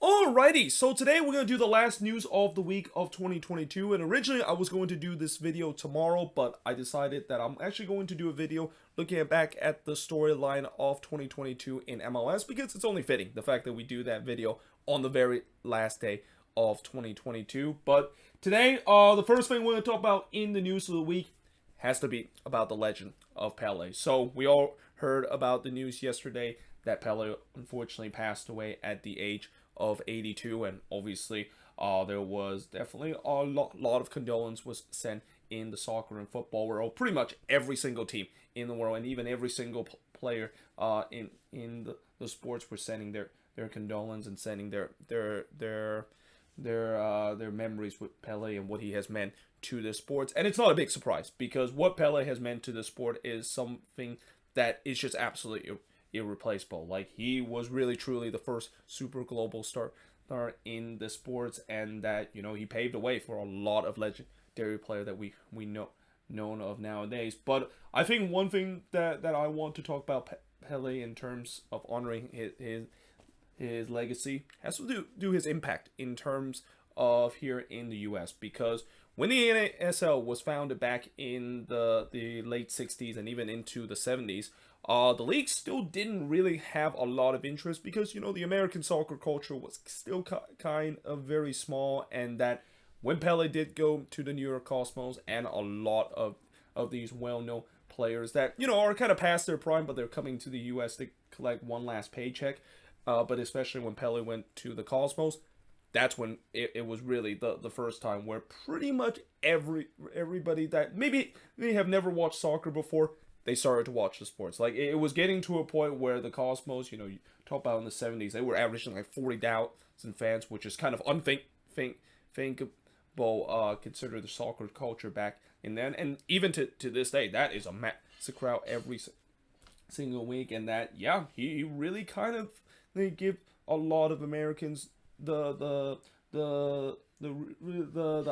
Alrighty, so today we're going to do the last news of the week of 2022, and originally I was going to do this video tomorrow, but I decided that I'm actually going to do a video looking back at the storyline of 2022 in MLS, because it's only fitting, the fact that we do that video on the very last day of 2022. But today, the first thing we're going to talk about in the news of the week has to be about the legend of Pele. So we all heard about the news yesterday that Pele unfortunately passed away at the age of 82, and obviously there was definitely a lot of condolence was sent in the soccer and football world. Pretty much every single team in the world, and even every single player in the sports, were sending their condolence and sending their memories with Pele and what he has meant to the sports. And it's not a big surprise, because what Pele has meant to the sport is something that is just absolutely irreplaceable. Like, he was really truly the first super global star in the sports, and that, you know, he paved the way for a lot of legendary player that we known of nowadays. But I think one thing that I want to talk about Pele in terms of honoring his legacy has to do his impact in terms of here in the US, because when the NASL was founded back in the late 60s and even into the 70s, the league still didn't really have a lot of interest, because, you know, the American soccer culture was still kind of very small, and that when Pele did go to the New York Cosmos, and a lot of these well-known players that, you know, are kind of past their prime, but they're coming to the US to collect one last paycheck, but especially when Pele went to the Cosmos, that's when it was really the first time where pretty much everybody that maybe they have never watched soccer before, they started to watch the sports. Like, it was getting to a point where the Cosmos, you know, you talk about in the 70s, they were averaging like 40,000 fans, which is kind of unthinkable, consider the soccer culture back in then. And even to this day, that is a massive crowd every single week. And that, yeah, he really kind of, they give a lot of Americans the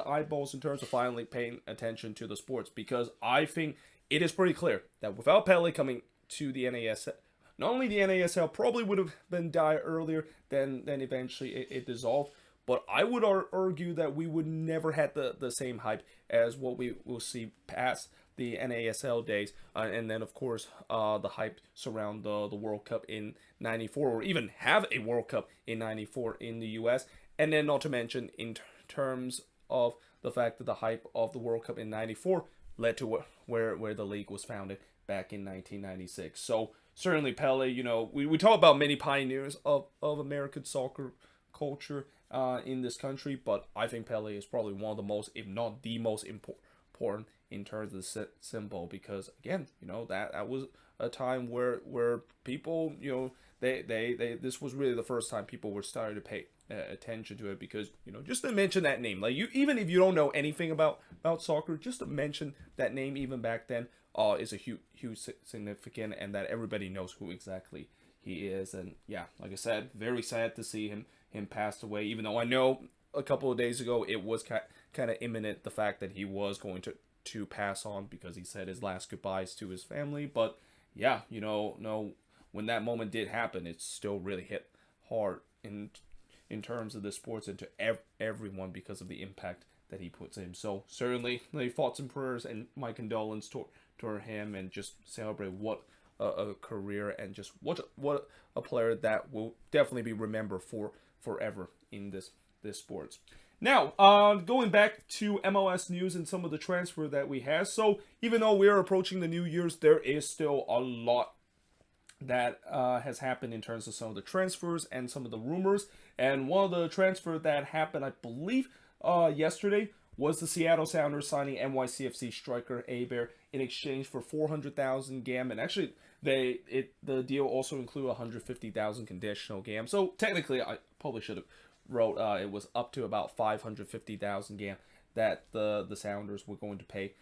eyeballs in terms of finally paying attention to the sports, because I think it is pretty clear that without Pele coming to the NASL, not only the NASL probably would have been die earlier than eventually it dissolved, but I would argue that we would never had the same hype as what we will see past the NASL days, and then of course the hype surround the World Cup in '94, or even have a World Cup in '94 in the US, and then not to mention in terms of the fact that the hype of the World Cup in '94 led to where the league was founded back in 1996. So certainly Pele, you know, we talk about many pioneers of American soccer culture in this country, but I think Pele is probably one of the most, if not the most important in terms of the symbol, because again, you know, that was a time where people, you know, they this was really the first time people were starting to pay attention to it, because, you know, just to mention that name, like, you, even if you don't know anything about soccer, just to mention that name even back then is a huge significant, and that everybody knows who exactly he is. And yeah, like I said, very sad to see him passed away, even though I know a couple of days ago it was kind of imminent, the fact that he was going to pass on, because he said his last goodbyes to his family. But yeah, you know, no, when that moment did happen, it still really hit hard in terms of the sports and to everyone, because of the impact that he puts in. So certainly, thoughts and prayers and my condolence toward him, and just celebrate what a career, and just what a player that will definitely be remembered for forever in this sports. Now, going back to MLS news and some of the transfer that we have. So even though we are approaching the New Year's, there is still a lot that has happened in terms of some of the transfers and some of the rumors. And one of the transfer that happened, I believe, yesterday, was the Seattle Sounders signing NYCFC striker Abear in exchange for 400,000 GAM, and actually the deal also included 150,000 conditional GAM. So technically, I probably should have wrote it was up to about 550,000 GAM that the Sounders were going to pay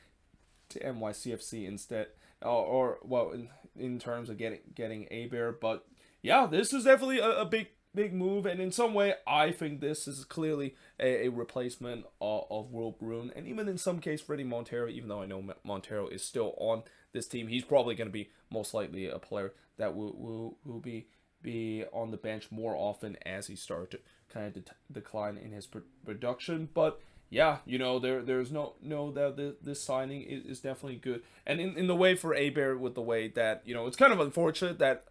to NYCFC instead, or well, in terms of getting Abear. But yeah, this is definitely a big move, and in some way, I think this is clearly a replacement of Will Bruin, and even in some case, Freddie Montero. Even though I know Montero is still on this team, he's probably going to be most likely a player that will be be on the bench more often as he started to kind of decline in his production. But yeah, there's no that this signing is definitely good, and in the way for Bear, with the way that it's kind of unfortunate that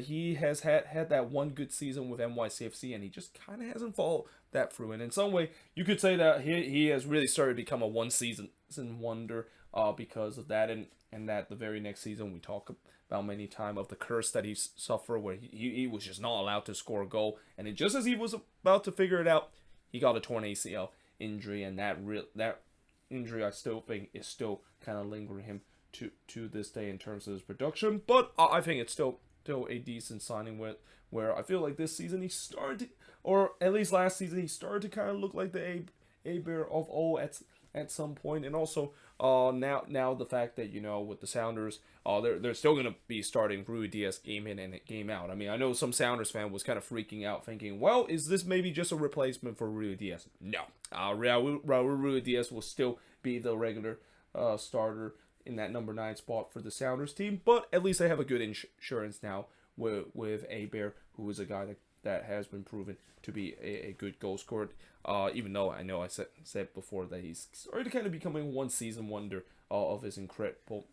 he has had that one good season with NYCFC, and he just kind of hasn't followed that through. And in some way, you could say that he has really started to become a one season wonder because of that, and that the very next season we talk about many times of the curse that he suffered, where he was just not allowed to score a goal, and then just as he was about to figure it out, he got a torn ACL injury, and that injury I still think is still kind of lingering him to this day in terms of his production. But I think it's still a decent signing where I feel like this season he started to, or at least last season he started to kind of look like the Bear of old at some point. And also now the fact that with the Sounders they're still gonna be starting Rui Diaz game in and game out. I mean, I know some Sounders fan was kind of freaking out thinking, well, is this maybe just a replacement for Rui Diaz? No, Raul Rui Diaz will still be the regular starter in that number 9 spot for the Sounders team, but at least they have a good insurance now with Bear, who is a guy that has been proven to be a good goal scorer. Even though I know I said before that he's started to kind of becoming one season wonder of his incredible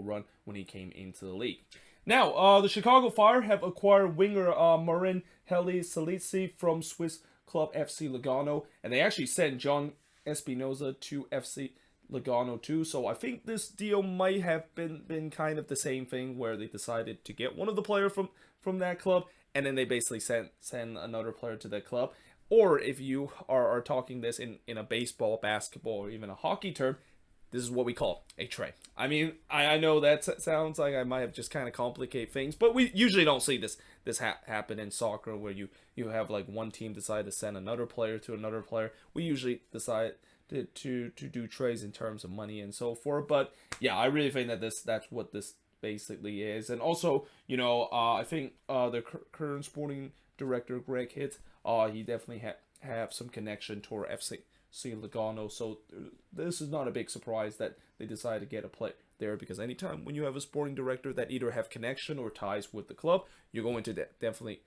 run when he came into the league. Now, the Chicago Fire have acquired winger Marin Heli Salici from Swiss club FC Lugano, and they actually sent John Espinoza to FC Lugano too. So I think this deal might have been kind of the same thing, where they decided to get one of the players from that club, and then they basically send another player to that club. Or if you are talking this in a baseball, basketball, or even a hockey term, this is what we call a trade. I mean, I know that sounds like I might have just kind of complicate things, but we usually don't see this happen in soccer, where you have like one team decide to send another player to another player. We usually decide to do trades in terms of money and so forth. But yeah, I really think that that's what this basically is. And also, I think the current sporting director, Greg Hitt, he definitely have some connection toward FC Lugano. So this is not a big surprise that they decided to get a play there, because anytime when you have a sporting director that either have connection or ties with the club, you're going to definitely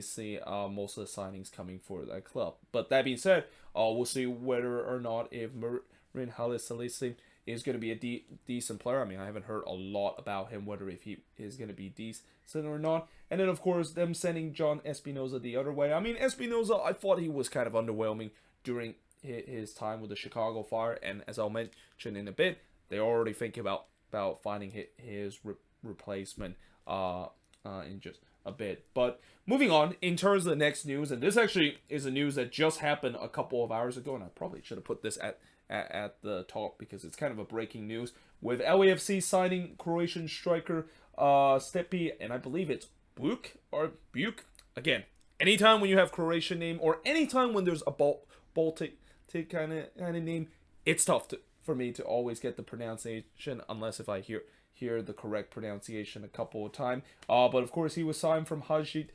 see most of the signings coming for that club. But that being said, we'll see whether or not if Marin Heli Salici is going to be a decent player. I mean, I haven't heard a lot about him, whether if he is going to be decent or not. And then, of course, them sending John Espinoza the other way. I mean, Espinoza, I thought he was kind of underwhelming during his time with the Chicago Fire. And as I'll mention in a bit, they're already thinking about finding his replacement in just a bit. But moving on, in terms of the next news, and this actually is a news that just happened a couple of hours ago, and I probably should have put this at the top because it's kind of a breaking news, with LAFC signing Croatian striker Stepi, and I believe it's Buke. Again, anytime when you have Croatian name, or anytime when there's a Baltic kind of name, it's tough for me to always get the pronunciation, unless if I hear the correct pronunciation a couple of times. But of course, he was signed from Hajduk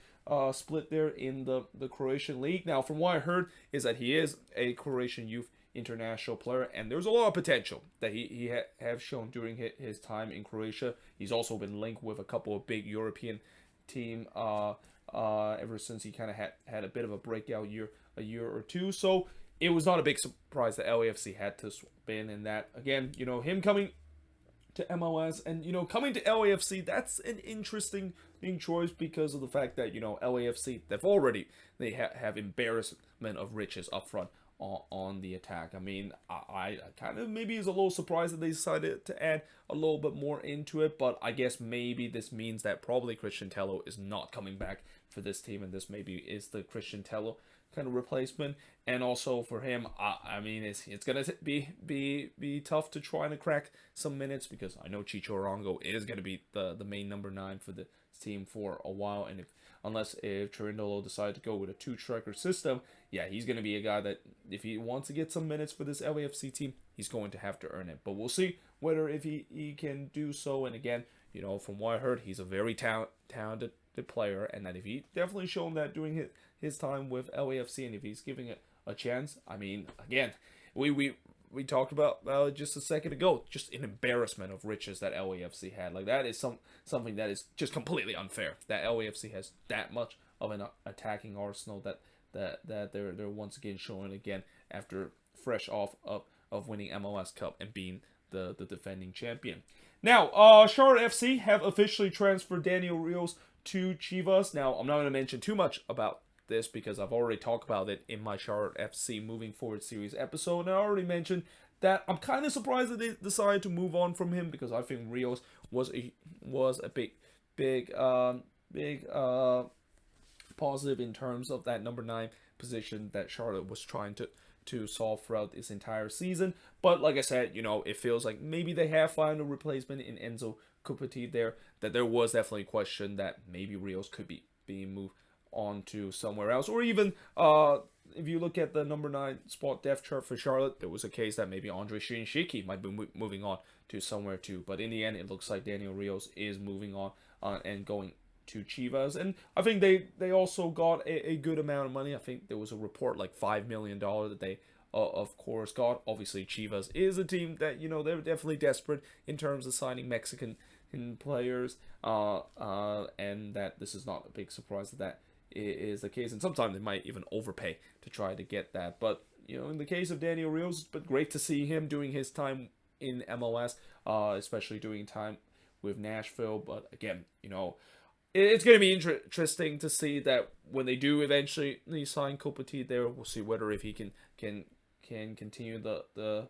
Split there in the Croatian league. Now, from what I heard, is that he is a Croatian youth international player, and there's a lot of potential that he have shown during his time in Croatia. He's also been linked with a couple of big European team ever since he kind of had a bit of a breakout a year or two. So it was not a big surprise that LAFC had to swap in that. Again, him coming to MLS and coming to LAFC, that's an interesting choice, because of the fact that LAFC, they have embarrassment of riches up front on the attack. I mean, I kind of maybe is a little surprised that they decided to add a little bit more into it, but I guess maybe this means that probably Christian Tello is not coming back for this team, and this maybe is the Christian Tello kind of replacement. And also for him, I mean, it's gonna be tough to try and crack some minutes, because I know Chicho Arango is gonna be the main number 9 for the team for a while, and unless Cherundolo decides to go with a 2-striker system, yeah, he's gonna be a guy that if he wants to get some minutes for this LAFC team, he's going to have to earn it. But we'll see whether if he can do so. And again, from what I heard, he's a very talented player, and that if he definitely shown that during his time with LAFC, and if he's giving it a chance, I mean, again, we we talked about just a second ago, just an embarrassment of riches that LAFC had. Like that is something that is just completely unfair. That LAFC has that much of an attacking arsenal that they're once again showing again after fresh off of winning MLS Cup and being the defending champion. Now, Charlotte FC have officially transferred Daniel Rios to Chivas. Now, I'm not going to mention too much about this because I've already talked about it in my Charlotte FC Moving Forward series episode, and I already mentioned that I'm kind of surprised that they decided to move on from him because I think Rios was a big positive in terms of that number 9 position that Charlotte was trying to solve throughout this entire season. But like I said, it feels like maybe they have found a replacement in Enzo Kupati there, that there was definitely a question that maybe Rios could be being moved on to somewhere else, or even if you look at the number 9 spot depth chart for Charlotte, there was a case that maybe Andre Shinseki might be moving on to somewhere too. But in the end, it looks like Daniel Rios is moving on and going to Chivas, and I think they also got a good amount of money. I think there was a report like $5 million that they of course got. Obviously, Chivas is a team that they're definitely desperate in terms of signing Mexican players, and that this is not a big surprise that is the case. And sometimes they might even overpay to try to get that. But in the case of Daniel Rios, it's been great to see him doing his time in MLS, especially doing time with Nashville. But again, it's going to be interesting to see that when they do eventually sign Kopati there, we'll see whether if he can continue the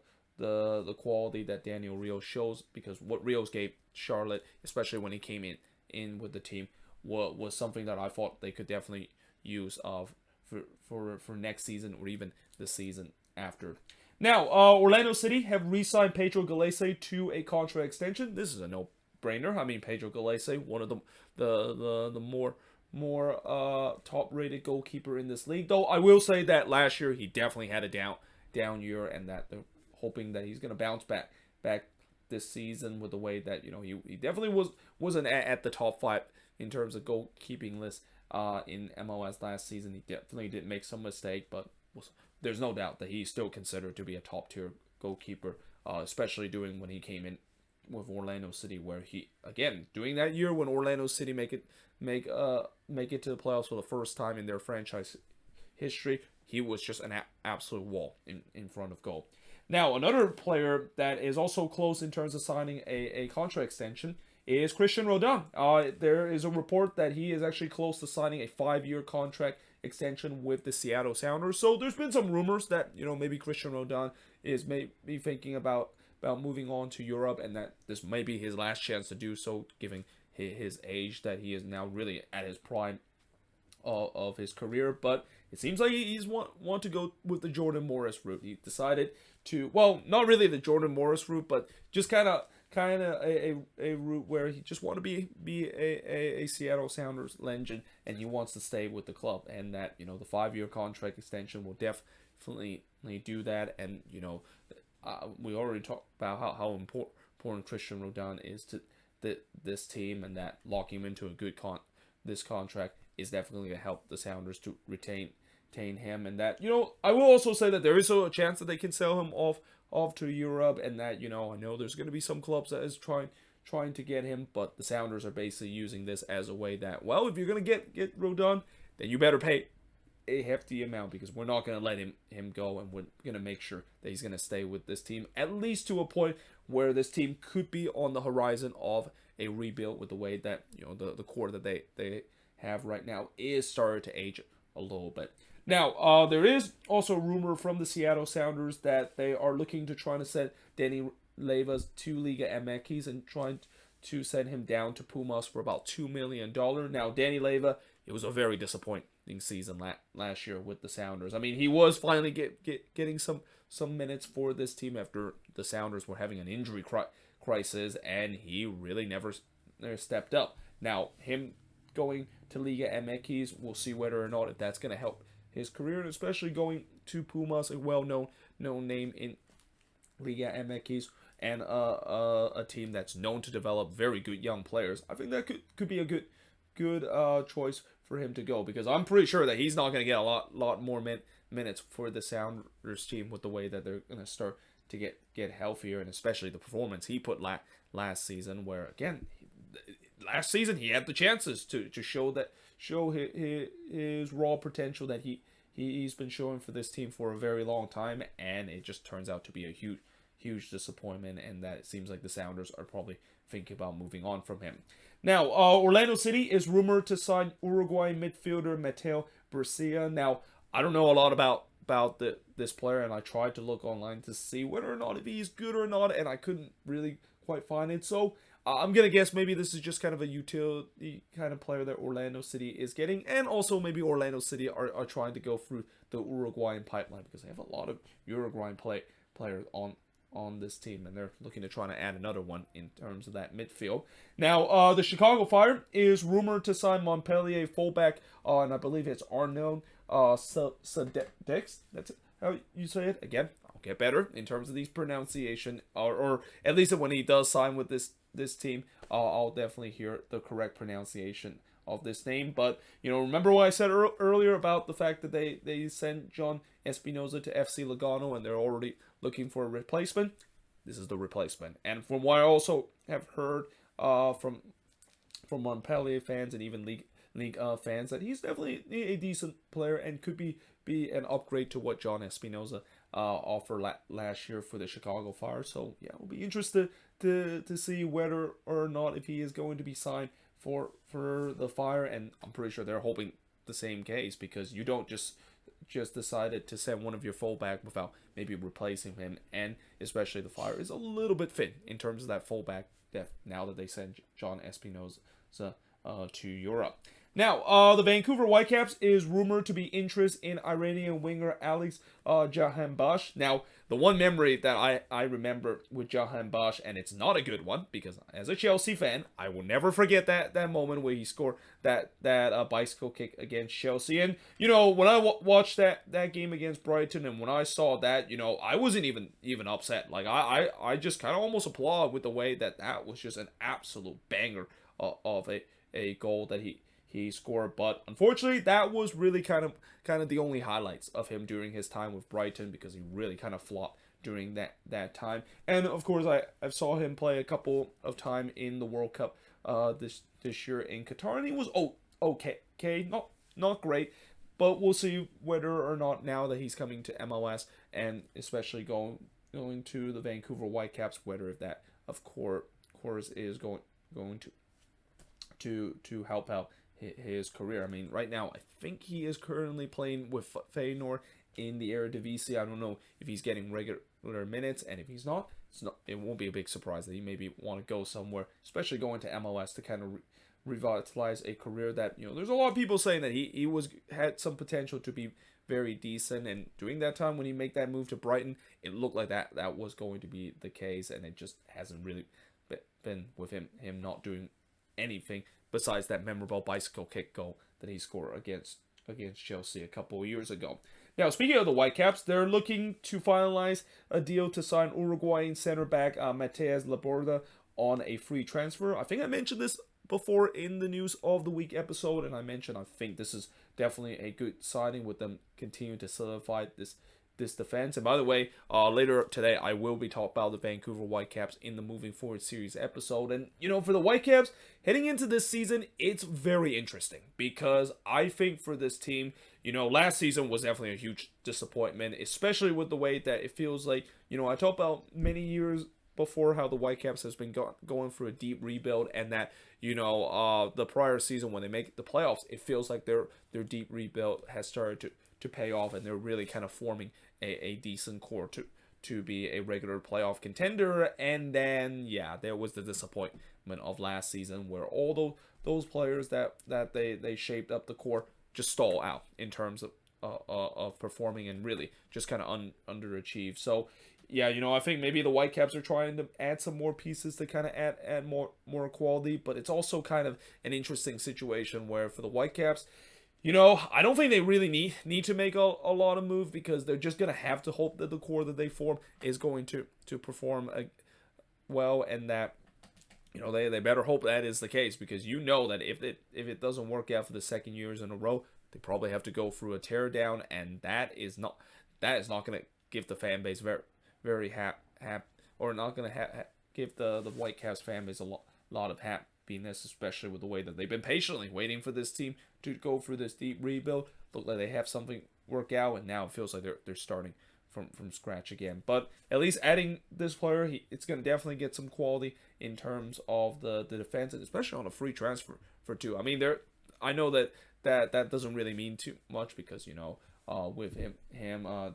quality that Daniel Rios shows, because what Rios gave Charlotte, especially when he came in with the team, was something that I thought they could definitely use for next season or even the season after. Now, Orlando City have re-signed Pedro Gallese to a contract extension. This is a no-brainer. I mean, Pedro Gallese, one of the more top-rated goalkeeper in this league. Though I will say that last year he definitely had a down year, and that they're hoping that he's going to bounce back this season with the way that he definitely wasn't at the top 5 in terms of goalkeeping list in MLS last season. He definitely did make some mistake, but there's no doubt that he's still considered to be a top-tier goalkeeper, especially doing when he came in with Orlando City, where he again doing that year when Orlando City make it to the playoffs for the first time in their franchise history. He was just an absolute wall in front of goal. Now, another player that is also close in terms of signing a contract extension is Christian Roldan. There is a report that he is actually close to signing a 5-year contract extension with the Seattle Sounders. So there's been some rumors that maybe Christian Roldan is maybe thinking about moving on to Europe, and that this may be his last chance to do so, given his age, that he is now really at his prime of his career. But it seems like he's want to go with the Jordan Morris route. He decided to, well, not really the Jordan Morris route, but just kind of a route where he just want to be a Seattle Sounders legend, and he wants to stay with the club, and that the 5-year contract extension will definitely do that. And we already talked about how important Christian Roldan is to this team, and that locking him into a good this contract is definitely going to help the Sounders to retain him. And that I will also say that there is a chance that they can sell him off to Europe, and that I know there's going to be some clubs that is trying to get him, but the Sounders are basically using this as a way that, well, if you're going to get Roldan, then you better pay a hefty amount, because we're not going to let him go, and we're going to make sure that he's going to stay with this team, at least to a point where this team could be on the horizon of a rebuild, with the way that the core that they have right now is started to age a little bit. Now, there is also a rumor from the Seattle Sounders that they are looking to try to send Danny Leyva to Liga MX and trying to send him down to Pumas for about $2 million. Now, Danny Leyva, it was a very disappointing season last year with the Sounders. I mean, he was finally getting some minutes for this team after the Sounders were having an injury crisis, and he really never stepped up. Now, him going to Liga MX, we'll see whether or not if that's going to help his career, and especially going to Pumas, a well-known name in Liga MX, and a team that's known to develop very good young players. I think that could be a good choice for him to go, because I'm pretty sure that he's not going to get a lot more minutes for the Sounders team, with the way that they're going to start get healthier, and especially the performance he put last season, where again, last season he had the chances to show his raw potential that he's been showing for this team for a very long time, and it just turns out to be a huge disappointment, and that it seems like the Sounders are probably thinking about moving on from him. Now, Orlando City is rumored to sign Uruguayan midfielder Mateo Brescia. Now, I don't know a lot about this player, and I tried to look online to see whether or not if he's good or not, and I couldn't really quite find it. So I'm gonna guess maybe this is just kind of a utility kind of player that Orlando City is getting, and also maybe Orlando City are trying to go through the Uruguayan pipeline because they have a lot of Uruguayan players on this team, and they're looking to try to add another one in terms of that midfield. Now, the Chicago Fire is rumored to sign Montpellier fullback, and I believe it's Arnaud Sadex. That's how you say it. Again, I'll get better in terms of these pronunciation, or at least when he does sign with this team, I'll definitely hear the correct pronunciation of this name. But remember what I said earlier about the fact that they sent John Espinoza to FC Lugano, and they're already looking for a replacement. This is the replacement, and from what I also have heard from Montpellier fans and even league fans, that he's definitely a decent player and could be an upgrade to what John Espinoza offered last year for the Chicago Fire. So yeah, we'll be interested to see whether or not if he is going to be signed for the Fire, and I'm pretty sure they're hoping the same case, because you don't just decided to send one of your fullback without maybe replacing him, and especially the Fire is a little bit thin in terms of that fullback depth now that they send John Espinoza to Europe. Now, the Vancouver Whitecaps is rumored to be interested in Iranian winger Alex Jahanbakhsh. Now, the one memory that I remember with Jahanbakhsh, and it's not a good one, because as a Chelsea fan, I will never forget that moment where he scored that bicycle kick against Chelsea. And, when I watched that game against Brighton, and when I saw that, I wasn't even upset. Like, I just kind of almost applaud with the way that was just an absolute banger of a goal that he scored. But unfortunately, that was really kind of the only highlights of him during his time with Brighton, because he really kind of flopped during that time. And of course, I saw him play a couple of time in the World Cup this year in Qatar, and he was okay, not great, but we'll see whether or not now that he's coming to MLS, and especially going to the Vancouver Whitecaps, whether if that of course is going to help out his career. I mean, right now I think he is currently playing with Feyenoord in the Eredivisie. I don't know if he's getting regular minutes, and if he's not, it won't be a big surprise that he maybe want to go somewhere, especially going to MLS, to kind of revitalize a career that, there's a lot of people saying that he had some potential to be very decent, and during that time when he made that move to Brighton, it looked like that was going to be the case, and it just hasn't really been with him not doing anything besides that memorable bicycle kick goal that he scored against Chelsea a couple of years ago. Now, speaking of the Whitecaps, they're looking to finalize a deal to sign Uruguayan center back Mateus Laborda on a free transfer. I think I mentioned this before in the News of the Week episode, and I think this is definitely a good signing, with them continuing to solidify this defense. And by the way, later today I will be talking about the Vancouver Whitecaps in the Moving Forward series episode. And for the Whitecaps heading into this season, it's very interesting, because I think for this team, last season was definitely a huge disappointment, especially with the way that it feels like, I talked about many years before how the Whitecaps has been going through a deep rebuild, and that the prior season when they make the playoffs, it feels like their deep rebuild has started to pay off, and they're really kind of forming a decent core to be a regular playoff contender. And then there was the disappointment of last season, where all those players that they shaped up the core just stall out in terms of performing, and really just kind of underachieve. So I think maybe the Whitecaps are trying to add some more pieces to kind of add more quality, but it's also kind of an interesting situation where for the Whitecaps, I don't think they really need to make a lot of moves, because they're just going to have to hope that the core that they form is going to perform well, and that they better hope that is the case, because that if it doesn't work out for the second years in a row, they probably have to go through a teardown, and that is not going to give the fan base very very or not gonna give the Whitecaps fan base a lot of happiness, especially with the way that they've been patiently waiting for this team to go through this deep rebuild. Look like they have something work out, and now it feels like they're starting from scratch again. But at least adding this player, it's going to definitely get some quality in terms of the defense, and especially on a free transfer for two. I mean, I know that doesn't really mean too much because, you know, with him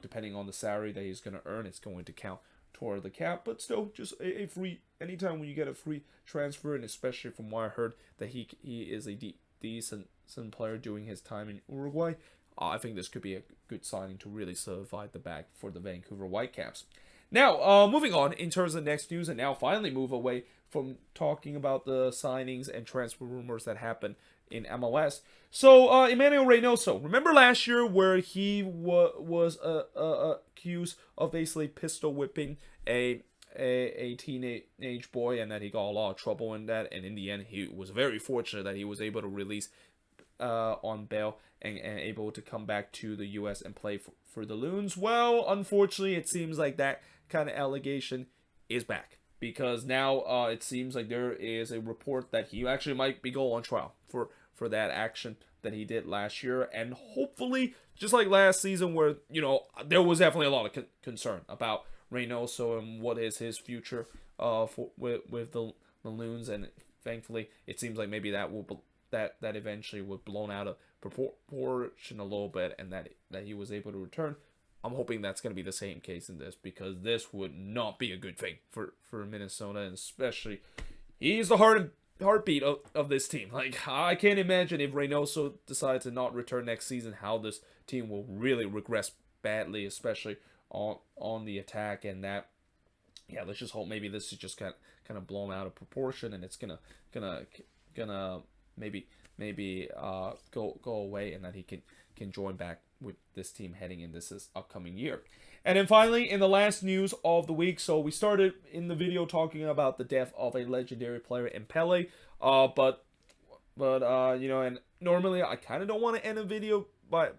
depending on the salary that he's going to earn, it's going to count toward the cap. But still, just a free, anytime when you get a free transfer, and especially from what I heard that he is a decent player doing his time in Uruguay, I think this could be a good signing to really solidify the back for the Vancouver Whitecaps. Now, moving on in terms of next news, and now finally move away from talking about the signings and transfer rumors that happened in MLS. So, Emmanuel Reynoso, remember last year where he was accused of basically pistol whipping a teenage boy, and that he got a lot of trouble in that, and in the end, he was very fortunate that he was able to release on bail and able to come back to the U.S. and play for the Loons. Well, unfortunately, it seems like that kind of allegation is back, because now it seems like there is a report that he actually might be going on trial for that action that he did last year. And hopefully, just like last season where, you know, there was definitely a lot of concern about Reynoso and what is his future with the Loons, and thankfully it seems like maybe that will that eventually was blown out of proportion a little bit, and that he was able to return. I'm hoping that's going to be the same case in this, because this would not be a good thing for Minnesota, and especially he's the heartbeat of this team. Like, I can't imagine if Reynoso decides to not return next season, how this team will really regress badly, especially on the attack. And that, yeah, let's just hope maybe this is just kind of blown out of proportion, and it's gonna maybe go away, and that he can join back with this team heading in this upcoming year. And then finally, in the last news of the week, so we started in the video talking about the death of a legendary player in Pele, but you know, and normally I kind of don't want to end a video by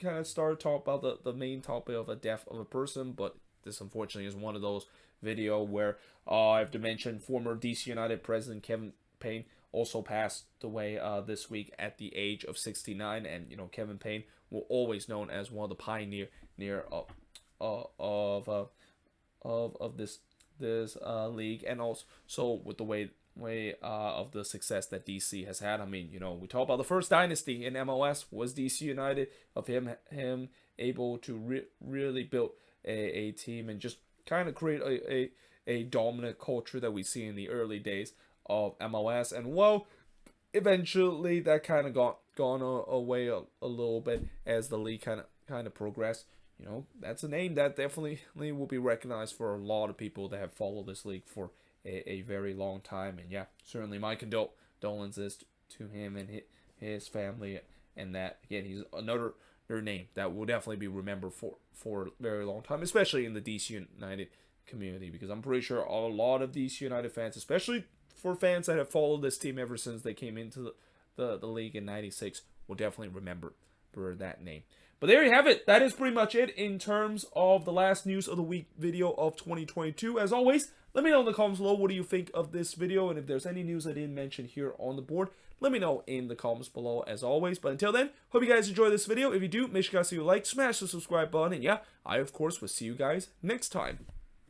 kind of start talk about the main topic of a death of a person, but this unfortunately is one of those video where I have to mention former DC United president Kevin Payne also passed away this week at the age of 69. And, you know, Kevin Payne will always known as one of the pioneer of this league, and also with the way of the success that DC has had. I mean, you know, we talk about the first dynasty in MLS was DC United, of him able to really build a team and just kind of create a dominant culture that we see in the early days of MLS. And well, eventually that kind of gone away a little bit as the league kind of progressed. You know, that's a name that definitely will be recognized for a lot of people that have followed this league for a very long time. And yeah, certainly my condolences to him and his family, and that again, he's another name that will definitely be remembered for a very long time, especially in the DC United community, because I'm pretty sure a lot of DC United fans, especially for fans that have followed this team ever since they came into the league in '96, will definitely remember that name. But there you have it. That is pretty much it in terms of the last news of the week video of 2022. As always, let me know in the comments below what do you think of this video, and if there's any news I didn't mention here on the board, let me know in the comments below as always. But until then, hope you guys enjoy this video. If you do, make sure you guys like, smash the subscribe button, and yeah, I of course will see you guys next time.